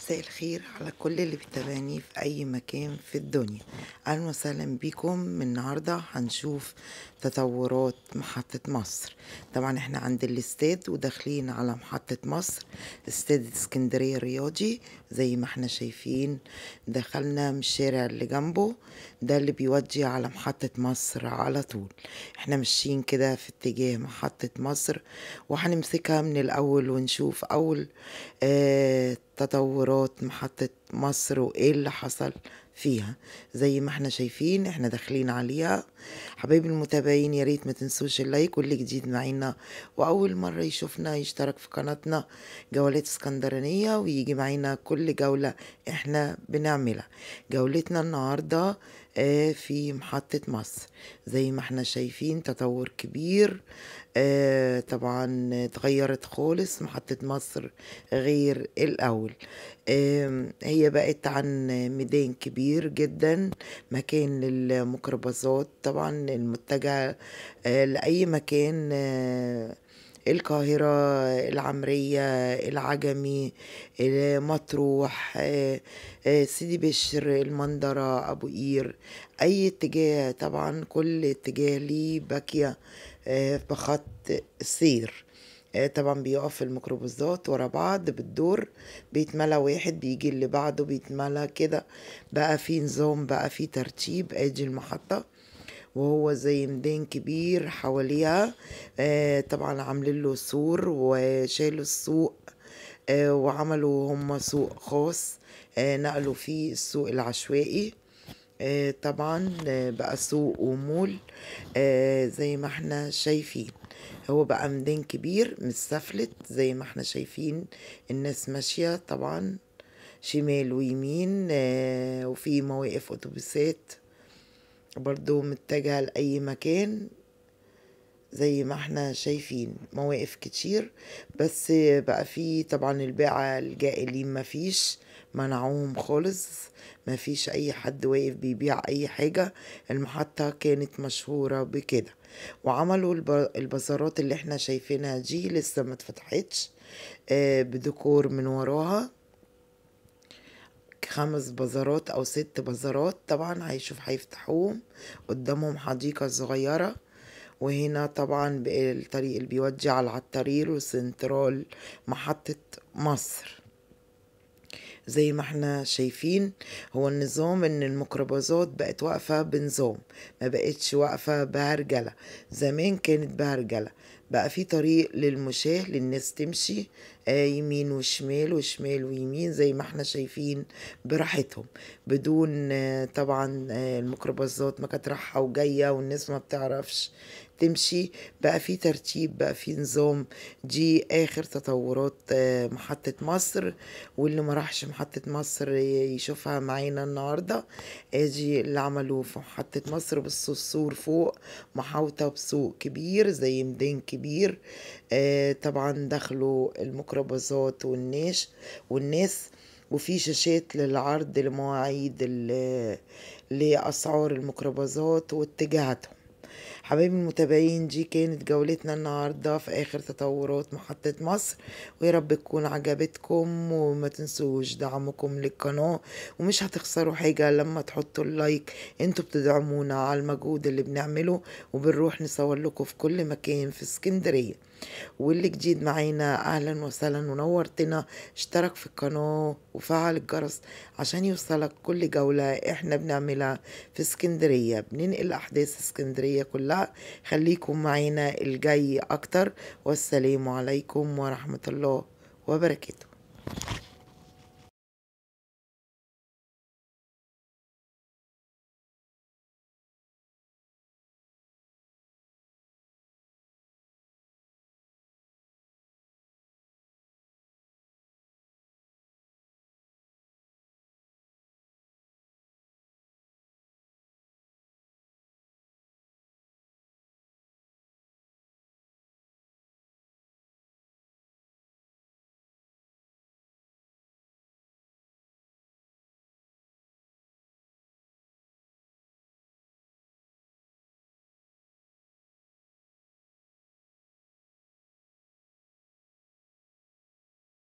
مساء الخير على كل اللي بيتابعني في أي مكان في الدنيا. أهلا وسهلا بيكم. من النهاردة هنشوف تطورات محطة مصر. طبعا احنا عند الاستاد وداخلين على محطة مصر، استاد اسكندرية الرياضي. زي ما احنا شايفين دخلنا من الشارع اللي جنبه، ده اللي بيودي على محطة مصر على طول. احنا ماشيين كده في اتجاه محطة مصر، وهنمسكها من الأول ونشوف أول تطورات محطة مصر وايه اللي حصل فيها. زي ما احنا شايفين احنا داخلين عليها. حبايبي المتابعين، يا ريت ما تنسوش اللايك، واللي جديد معانا واول مرة يشوفنا يشترك في قناتنا جولات اسكندرانية ويجي معانا كل جولة احنا بنعملها. جولتنا النهاردة في محطة مصر. زي ما احنا شايفين تطور كبير. طبعا اتغيرت خالص محطة مصر غير الأول. هي بقت عن ميدان كبير جدا، مكان للميكروباصات طبعا المتجهة لأي مكان، القاهرة، العمرية، العجمي، مطروح، سيدي بشر، المندرة، أبو قير، أي اتجاه. طبعا كل اتجاه ليه باكية بخط سير. طبعا بيقف الميكروباصات ورا بعض بالدور، بيتملى واحد بيجي اللي بعده بيتملى كده. بقى في نظام، بقى في ترتيب. ادي المحطة وهو زي ميدان كبير حواليها. طبعا عاملين له سور وشالوا السوق، وعملوا هم سوق خاص، نقلوا فيه السوق العشوائي. طبعا بقى سوق ومول. زي ما احنا شايفين هو بقى ميدان كبير مستفلت. زي ما احنا شايفين الناس ماشية طبعا شمال ويمين، وفي مواقف اتوبيسات برضو متجهة لأي مكان. زي ما احنا شايفين مواقف كتير، بس بقى في طبعا الباعة الجائلين مفيش، منعوهم خالص. مفيش اي حد واقف بيبيع اي حاجة. المحطة كانت مشهورة بكده، وعملوا البازارات اللي احنا شايفينها دي لسه ما اتفتحتش، بديكور من وراها. 5 بازارات او 6 بازارات طبعا هيفتحوهم. قدامهم حديقة صغيرة، وهنا طبعا الطريق اللي بيودي على العطارير وسنترال محطة مصر. زي ما احنا شايفين هو النظام ان الميكروباصات بقت واقفة بنظام، ما بقتش واقفة بهرجلة. زمان كانت بهرجلة، بقى في طريق للمشاة للناس تمشي يمين وشمال وشمال ويمين زي ما احنا شايفين براحتهم، بدون طبعا الميكروباصات ما كانت رايحة وجاية والناس ما بتعرفش تمشي. بقى في ترتيب، بقى في نظام. دي آخر تطورات محطة مصر، واللي ما راحش محطة مصر يشوفها معانا النهاردة. ادي اللي عملوه في محطة مصر. بصوا السور فوق محاوطة بسوق كبير زي ميدان كبير. طبعا دخلوا الميكروباصات والناس، وفي شاشات للعرض لمواعيد لأسعار الميكروباصات واتجاهاتهم. حبايبي المتابعين، دي كانت جولتنا النهاردة في آخر تطورات محطة مصر، ويا رب تكون عجبتكم. وما تنسوش دعمكم للقناة، ومش هتخسروا حاجة لما تحطوا اللايك. انتوا بتدعمونا على المجهود اللي بنعمله، وبنروح نصور لكم في كل مكان في اسكندرية. واللي جديد معانا اهلا وسهلا ونورتنا. اشترك في القناة وفعل الجرس عشان يوصلك كل جولة احنا بنعملها في اسكندرية، بننقل احداث اسكندرية كلها. خليكم معانا الجاي اكتر. والسلام عليكم ورحمة الله وبركاته.